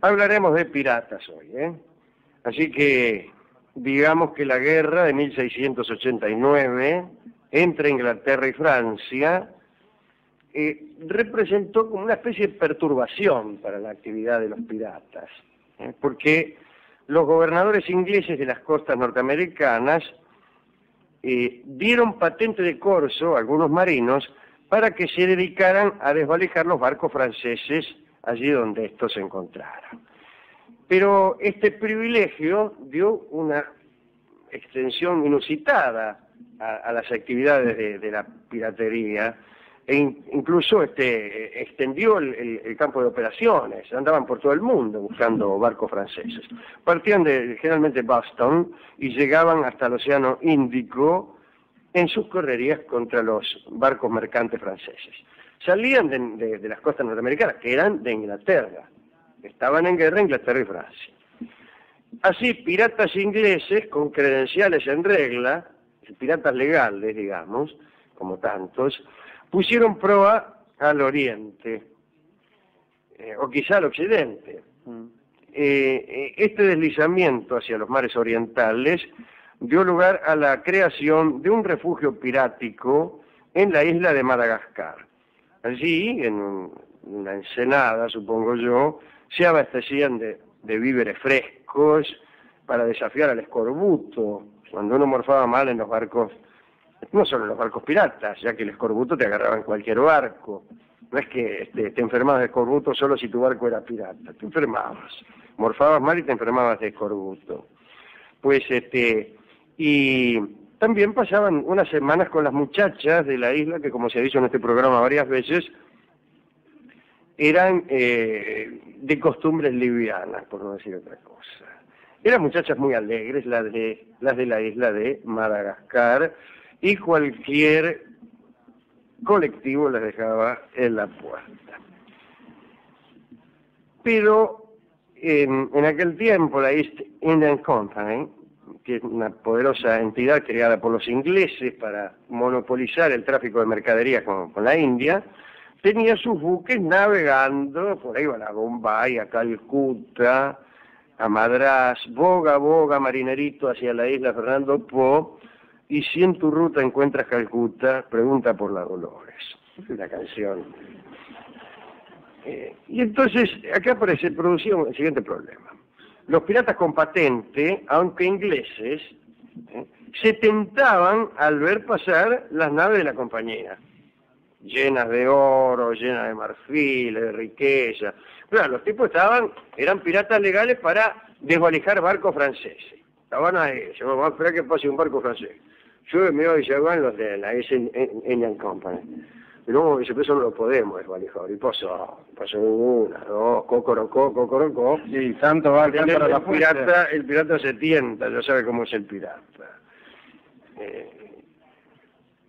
Hablaremos de piratas hoy, ¿eh? Así que digamos que la guerra de 1689 entre Inglaterra y Francia representó como una especie de perturbación para la actividad de los piratas, porque los gobernadores ingleses de las costas norteamericanas dieron patente de corso a algunos marinos para que se dedicaran a desvalijar los barcos franceses allí donde estos se encontraran. Pero este privilegio dio una extensión inusitada a las actividades de la piratería e incluso extendió el campo de operaciones. Andaban por todo el mundo buscando barcos franceses. Partían generalmente Boston y llegaban hasta el Océano Índico en sus correrías contra los barcos mercantes franceses. Salían de las costas norteamericanas, que eran de Inglaterra. Estaban en guerra Inglaterra y Francia. Así, piratas ingleses con credenciales en regla, piratas legales, digamos, como tantos, pusieron proa al oriente, o quizá al occidente. Este deslizamiento hacia los mares orientales dio lugar a la creación de un refugio pirático en la isla de Madagascar. Allí, en una ensenada, supongo yo, se abastecían de víveres frescos para desafiar al escorbuto, cuando uno morfaba mal en los barcos, no solo en los barcos piratas, ya que el escorbuto te agarraba en cualquier barco. No es que te enfermabas de escorbuto solo si tu barco era pirata, te enfermabas. Morfabas mal y te enfermabas de escorbuto. Pues y también pasaban unas semanas con las muchachas de la isla, que como se ha dicho en este programa varias veces, eran de costumbres livianas, por no decir otra cosa. Eran muchachas muy alegres, las de la isla de Madagascar, y cualquier colectivo las dejaba en la puerta. Pero en aquel tiempo la East India Company, que es una poderosa entidad creada por los ingleses para monopolizar el tráfico de mercaderías con la India, tenía sus buques navegando, por ahí van a Bombay, a Calcuta, a Madrás, boga, marinerito, hacia la isla Fernando Po, y si en tu ruta encuentras Calcuta, pregunta por la Dolores. Es una canción. Y entonces, acá producía el siguiente problema. Los piratas con patente, aunque ingleses, se tentaban al ver pasar las naves de la compañía, llenas de oro, llenas de marfil, de riqueza. Claro, los tipos eran piratas legales para desvalijar barcos franceses. Estaban ahí, vamos a esperar que pase un barco francés. Yo me voy a llevar los de la East Indian Company. Y luego dice, eso no lo podemos desvalijar. Y pasó una, dos, cocorocó. Sí, tanto va para la pirata, el pirata se tienta, ya sabe cómo es el pirata.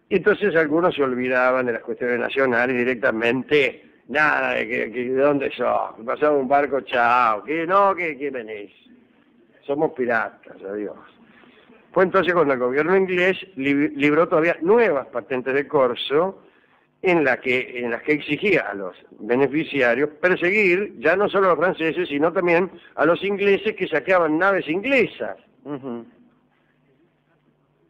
Y entonces algunos se olvidaban de las cuestiones nacionales directamente, nada, de dónde sos, pasaba un barco, chao, que venís, somos piratas, adiós. Fue entonces cuando el gobierno inglés libró todavía nuevas patentes de corso en las que exigía a los beneficiarios perseguir ya no solo a los franceses, sino también a los ingleses que saqueaban naves inglesas.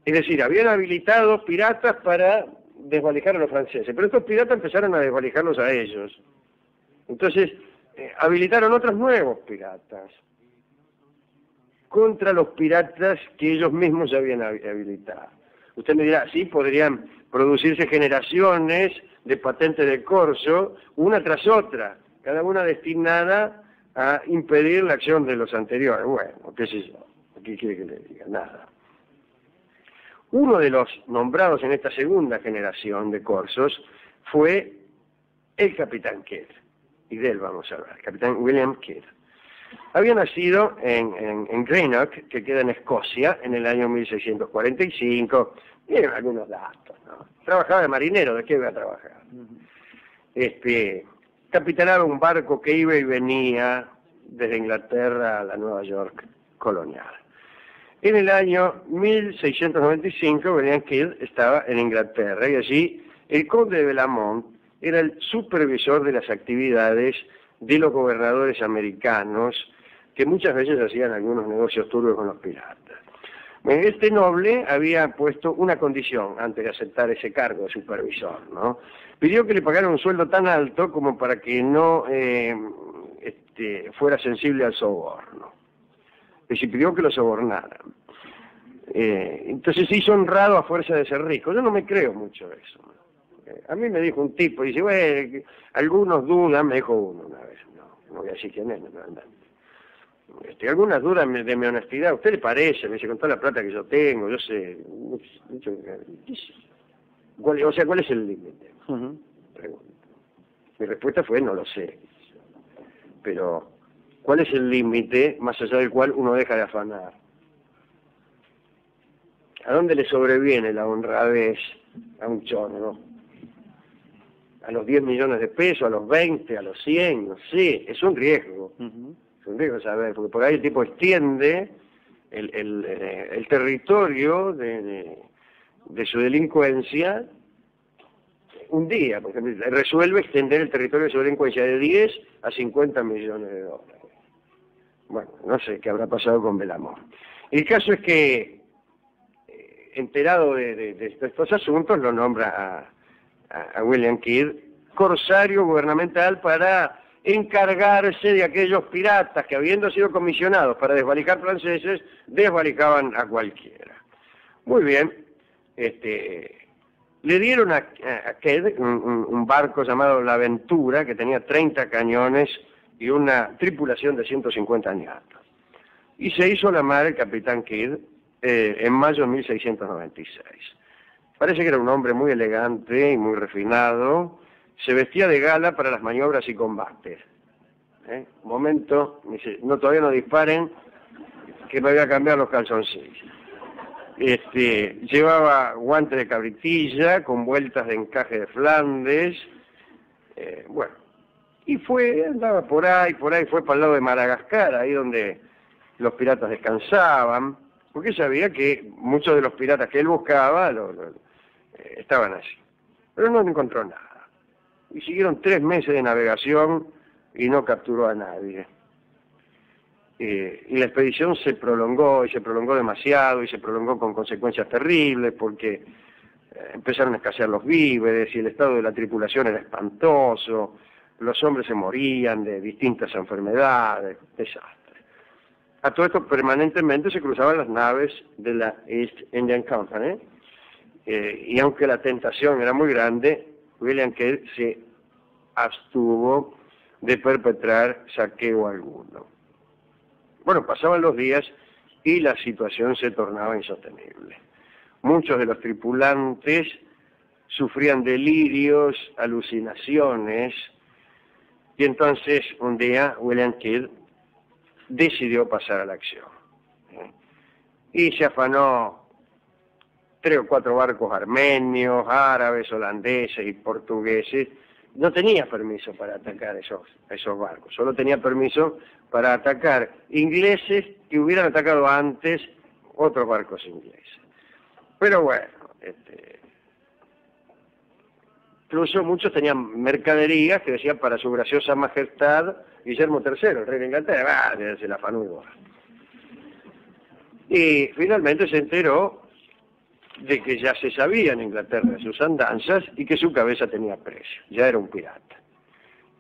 Es decir, habían habilitado piratas para desvalijar a los franceses, pero estos piratas empezaron a desvalijarlos a ellos. Entonces, habilitaron otros nuevos piratas contra los piratas que ellos mismos habían habilitado. Usted me dirá, sí, podrían producirse generaciones de patentes de corso, una tras otra, cada una destinada a impedir la acción de los anteriores. Bueno, qué sé yo, ¿qué quiere que le diga? Nada. Uno de los nombrados en esta segunda generación de corsos fue el capitán Kidd, y de él vamos a hablar, el capitán William Kidd. Había nacido en Greenock, que queda en Escocia, en el año 1645. Tienen algunos datos, ¿no? Trabajaba de marinero, ¿de qué iba a trabajar? Capitanaba un barco que iba y venía desde Inglaterra a la Nueva York colonial. En el año 1695, William Kidd estaba en Inglaterra y allí el conde de Beaumont era el supervisor de las actividades de los gobernadores americanos, que muchas veces hacían algunos negocios turbios con los piratas. Este noble había puesto una condición antes de aceptar ese cargo de supervisor, ¿no? Pidió que le pagaran un sueldo tan alto como para que no fuera sensible al soborno. Es decir, pidió que lo sobornaran. Entonces se hizo honrado a fuerza de ser rico. Yo no me creo mucho eso. A mí me dijo un tipo, dice, bueno, algunos dudan, me dijo uno una vez, no voy a decir quién es, algunas dudas de mi honestidad. ¿A usted le parece? Me dice, con toda la plata que yo tengo, yo sé. ¿Cuál es el límite? Pregunto. Mi respuesta fue, no lo sé. Pero, ¿cuál es el límite más allá del cual uno deja de afanar? ¿A dónde le sobreviene la honradez a un chorro? ¿A los 10 millones de pesos, a los 20, a los 100? No sé, es un riesgo. Es un riesgo saber, porque por ahí el tipo extiende el territorio de su delincuencia un día, porque resuelve extender el territorio de su delincuencia de 10 a 50 millones de dólares. Bueno, no sé qué habrá pasado con Belamont. El caso es que, enterado de estos asuntos, lo nombra a William Kidd corsario gubernamental para encargarse de aquellos piratas que, habiendo sido comisionados para desvalijar franceses, desvalijaban a cualquiera. Muy bien, le dieron a Kidd un barco llamado La Aventura, que tenía 30 cañones y una tripulación de 150 ñatos. Y se hizo la mar el capitán Kidd en mayo de 1696. Parece que era un hombre muy elegante y muy refinado. Se vestía de gala para las maniobras y combates. Un momento, me dice, no, todavía no disparen, que me voy a cambiar los calzoncillos. Llevaba guantes de cabritilla con vueltas de encaje de Flandes. Bueno, y andaba por ahí, fue para el lado de Madagascar, ahí donde los piratas descansaban, porque sabía que muchos de los piratas que él buscaba estaban allí. Pero no encontró nada. Y siguieron 3 meses de navegación y no capturó a nadie. Y la expedición se prolongó, y se prolongó demasiado, y se prolongó con consecuencias terribles, porque empezaron a escasear los víveres, y el estado de la tripulación era espantoso, los hombres se morían de distintas enfermedades, desastres. A todo esto permanentemente se cruzaban las naves de la East Indian Company, y aunque la tentación era muy grande, William Kidd se abstuvo de perpetrar saqueo alguno. Bueno, pasaban los días y la situación se tornaba insostenible. Muchos de los tripulantes sufrían delirios, alucinaciones, y entonces un día William Kidd decidió pasar a la acción. Y se afanó 3 o 4 barcos armenios, árabes, holandeses y portugueses. No tenía permiso para atacar esos barcos, solo tenía permiso para atacar ingleses que hubieran atacado antes otros barcos ingleses. Pero bueno, incluso muchos tenían mercaderías que decían para su graciosa majestad Guillermo III, el rey de Inglaterra, se la afanó igual. Y finalmente se enteró de que ya se sabía en Inglaterra de sus andanzas y que su cabeza tenía precio, ya era un pirata.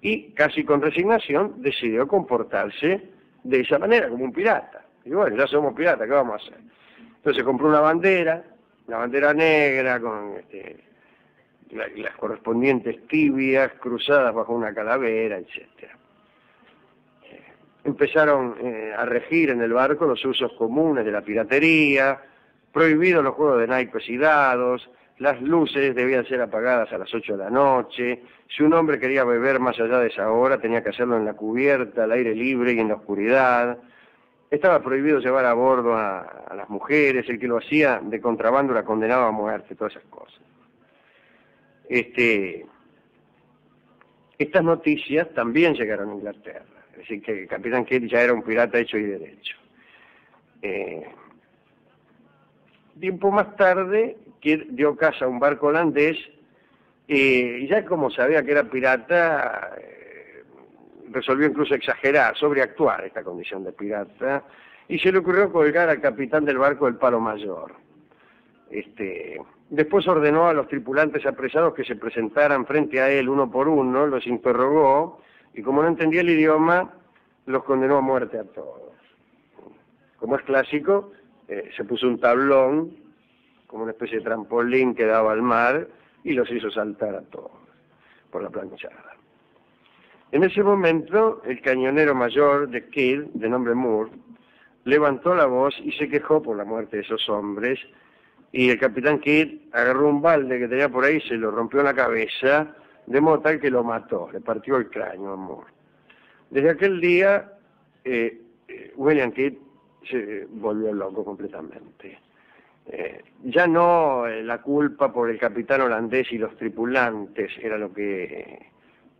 Y casi con resignación decidió comportarse de esa manera, como un pirata. Y bueno, ya somos piratas, ¿qué vamos a hacer? Entonces compró una bandera negra con las correspondientes tibias cruzadas bajo una calavera, etc. Empezaron a regir en el barco los usos comunes de la piratería, prohibidos los juegos de naipes y dados, las luces debían ser apagadas a las 8 de la noche, si un hombre quería beber más allá de esa hora tenía que hacerlo en la cubierta, al aire libre y en la oscuridad. Estaba prohibido llevar a bordo a las mujeres, el que lo hacía de contrabando era condenado a muerte, todas esas cosas. Estas noticias también llegaron a Inglaterra, es decir, que el capitán Kidd ya era un pirata hecho y derecho. Tiempo más tarde, Kidd dio caza a un barco holandés y ya como sabía que era pirata, resolvió incluso exagerar, sobreactuar esta condición de pirata, y se le ocurrió colgar al capitán del barco el palo mayor. Después ordenó a los tripulantes apresados que se presentaran frente a él uno por uno, los interrogó, y como no entendía el idioma, los condenó a muerte a todos. Como es clásico, se puso un tablón, como una especie de trampolín que daba al mar, y los hizo saltar a todos por la planchada. En ese momento, el cañonero mayor de Kidd, de nombre Moore, levantó la voz y se quejó por la muerte de esos hombres, y el capitán Kidd agarró un balde que tenía por ahí, se lo rompió en la cabeza, de modo tal que lo mató, le partió el cráneo a Moore. Desde aquel día, William Kidd se volvió loco completamente. Ya no la culpa por el capitán holandés y los tripulantes era lo que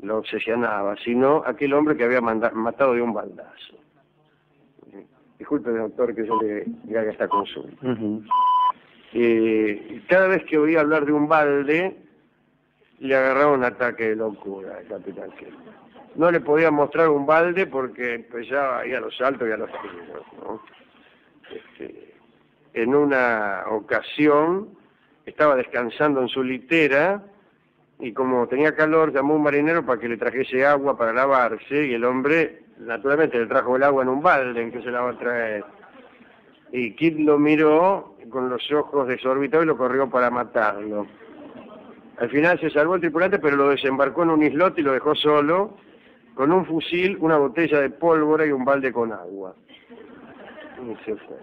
lo obsesionaba, sino aquel hombre que había matado de un baldazo. Disculpe, doctor, que yo le haga esta consulta. Cada vez que oía hablar de un balde, le agarraba un ataque de locura al capitán Kidd. No le podía mostrar un balde porque empezaba ahí a los saltos y a los tiros, ¿no? En una ocasión estaba descansando en su litera y como tenía calor llamó a un marinero para que le trajese agua para lavarse, y el hombre naturalmente le trajo el agua en un balde en que se la va a traer. Y Kidd lo miró con los ojos desorbitados y lo corrió para matarlo. Al final se salvó el tripulante, pero lo desembarcó en un islote y lo dejó solo, con un fusil, una botella de pólvora y un balde con agua. Y se fue.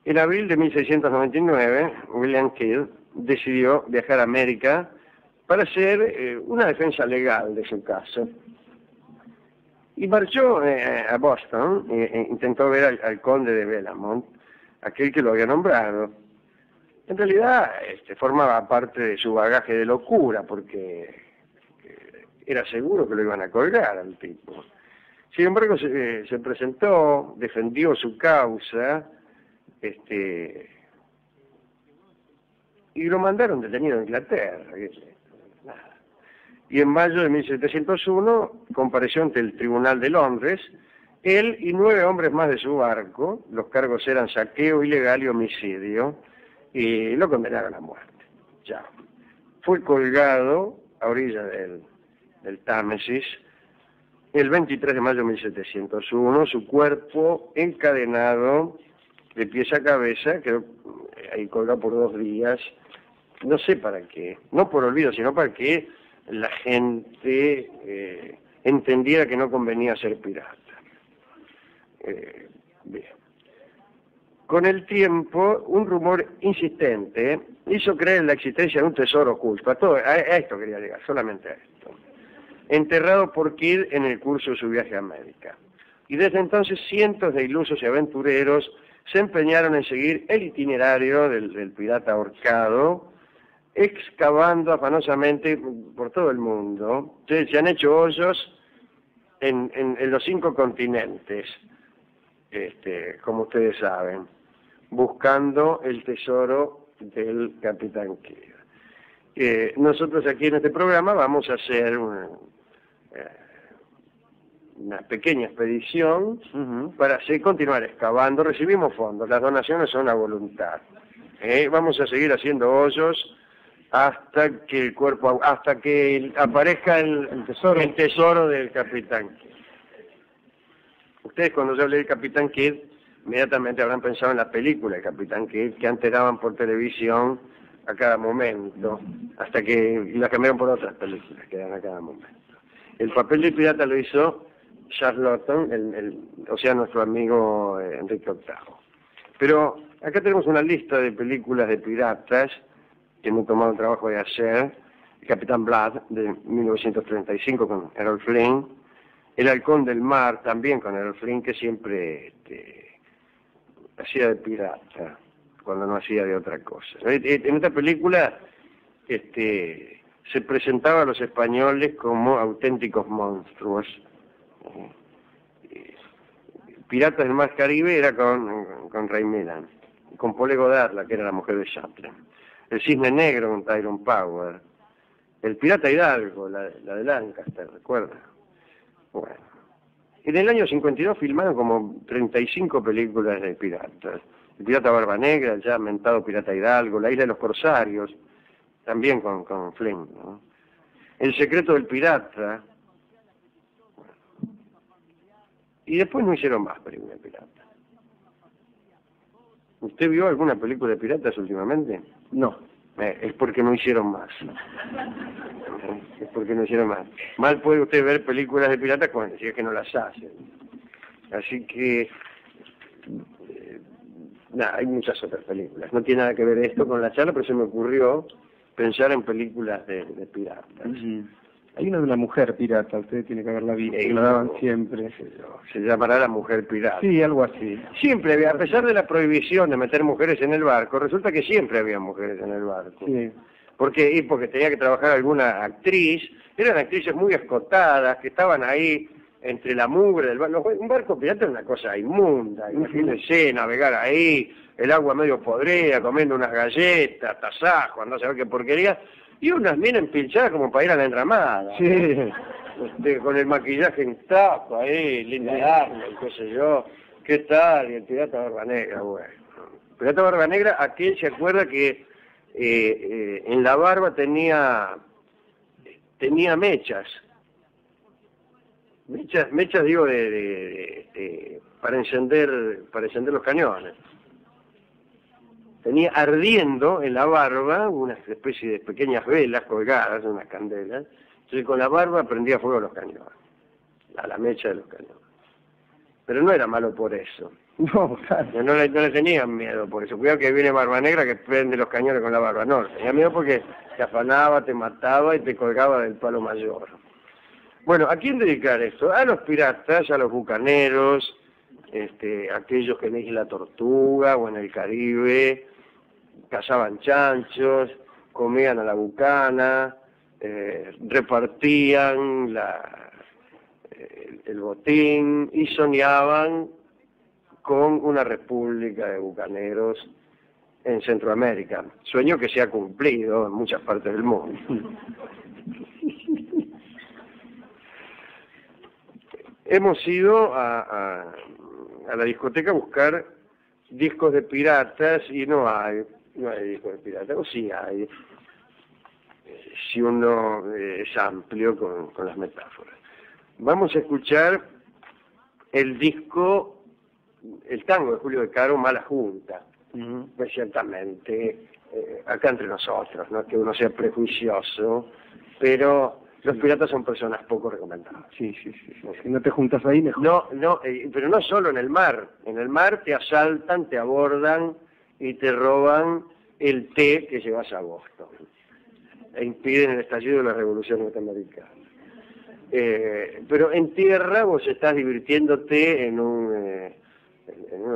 En abril de 1699, William Kidd decidió viajar a América para hacer una defensa legal de su caso. Y marchó a Boston e intentó ver al conde de Bellamont, aquel que lo había nombrado. En realidad formaba parte de su bagaje de locura, porque era seguro que lo iban a colgar al tipo. Sin embargo, se presentó, defendió su causa, y lo mandaron detenido a Inglaterra. Y en mayo de 1701 compareció ante el Tribunal de Londres, él y 9 hombres más de su barco. Los cargos eran saqueo ilegal y homicidio, y lo condenaron a muerte. Ya. Fue colgado a orilla del Támesis el 23 de mayo de 1701, su cuerpo encadenado de pies a cabeza, quedó ahí colgado por 2 días, no sé para qué, no por olvido, sino para que la gente entendiera que no convenía ser pirata. Bien. Con el tiempo, un rumor insistente hizo creer en la existencia de un tesoro oculto. A esto quería llegar, solamente a esto. Enterrado por Kidd en el curso de su viaje a América. Y desde entonces cientos de ilusos y aventureros se empeñaron en seguir el itinerario del pirata ahorcado, excavando afanosamente por todo el mundo. Se han hecho hoyos en los 5 continentes, como ustedes saben, buscando el tesoro del capitán Kidd. Nosotros aquí en este programa vamos a hacer una pequeña expedición para así continuar excavando. Recibimos fondos, las donaciones son a voluntad. Vamos a seguir haciendo hoyos hasta que aparezca el tesoro del capitán Kidd. Ustedes cuando yo hablé del capitán Kidd inmediatamente habrán pensado en la película del capitán Kidd, que antes daban por televisión a cada momento, hasta que la cambiaron por otras películas que dan a cada momento. El papel de pirata lo hizo Charles Laughton, o sea, nuestro amigo Enrique VIII. Pero acá tenemos una lista de películas de piratas que me he tomado el trabajo de hacer. El Capitán Blood, de 1935, con Errol Flynn. El Halcón del Mar, también con Errol Flynn, que siempre hacía de pirata, cuando no hacía de otra cosa. En esta película se presentaba a los españoles como auténticos monstruos. Piratas del Mar Caribe era con Ray Milland, con Polly Goddard, la que era la mujer de Chaplin. El Cisne Negro con Tyrone Power. El Pirata Hidalgo, la de Lancaster, ¿recuerda? Bueno. En el año 52 filmaron como 35 películas de piratas. El Pirata Barba Negra, el ya mentado Pirata Hidalgo, La Isla de los Corsarios, también con Flynn, ¿no? El Secreto del Pirata. Y después no hicieron más películas de piratas. ¿Usted vio alguna película de piratas últimamente? No. Es porque no hicieron más. Es porque no hicieron más. Mal puede usted ver películas de piratas si es que no las hacen. Así que... hay muchas otras películas. No tiene nada que ver esto con la charla, pero se me ocurrió pensar en películas de piratas. Hay una de una mujer pirata, usted tiene que haberla visto, que la daban siempre. Se llamará La Mujer Pirata. Sí, algo así. Siempre había, a pesar de la prohibición de meter mujeres en el barco, resulta que siempre había mujeres en el barco. Sí. Porque tenía que trabajar alguna actriz, eran actrices muy escotadas, que estaban ahí entre la mugre del barco. Un barco pirata es una cosa inmunda, imagínense navegar ahí, el agua medio podrida, comiendo unas galletas, tasajos, no sé qué porquería, y unas minas empilchadas como para ir a la enramada. Sí. Con el maquillaje intacto ahí, Linda Arnold, qué sé yo, qué tal, y el Pirata Barba Negra, bueno. El Pirata Barba Negra, aquel se acuerda que en la barba tenía mechas. Mechas digo para encender los cañones. Tenía ardiendo en la barba una especie de pequeñas velas colgadas, unas candelas. Entonces con la barba prendía fuego los cañones, la mecha de los cañones. Pero no era malo por eso. No, claro. No le tenían miedo por eso. Cuidado que viene Barba Negra que prende los cañones con la barba. No, tenía miedo porque te afanaba, te mataba y te colgaba del palo mayor. Bueno, ¿a quién dedicar esto? A los piratas, a los bucaneros, aquellos que en Isla Tortuga o en el Caribe cazaban chanchos, comían a la bucana, repartían el botín y soñaban con una república de bucaneros en Centroamérica. Sueño que se ha cumplido en muchas partes del mundo. Hemos ido a la discoteca a buscar discos de piratas y no hay discos de piratas, o sí hay, si uno es amplio con las metáforas. Vamos a escuchar el tango de Julio De Caro, Mala Junta. Pues ciertamente, acá entre nosotros, no es que uno sea prejuicioso, pero los piratas son personas poco recomendadas. Sí. Si no te juntas ahí, mejor. No, pero no solo en el mar. En el mar te asaltan, te abordan y te roban el té que llevas a Boston. E impiden el estallido de la Revolución Norteamericana. Pero en tierra vos estás divirtiéndote en uno de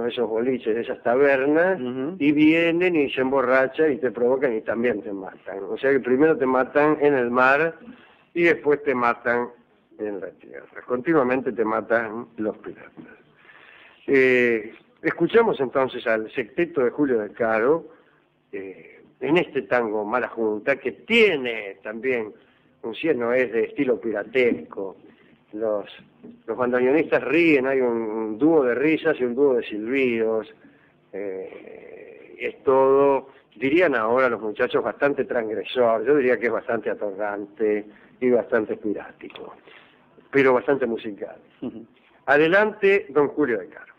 esos boliches, de esas tabernas, y vienen y se emborrachan y te provocan y también te matan. O sea que primero te matan en el mar y después te matan en la tierra. Continuamente te matan los piratas. Escuchamos entonces al sexteto de Julio De Caro en este tango Mala Junta, que tiene también no es de estilo piratesco. Los bandoneonistas ríen, hay un dúo de risas y un dúo de silbidos. Es todo, dirían ahora los muchachos, bastante transgresor. Yo diría que es bastante atorrante y bastante pirático, pero bastante musical. Adelante, don Julio De Caro.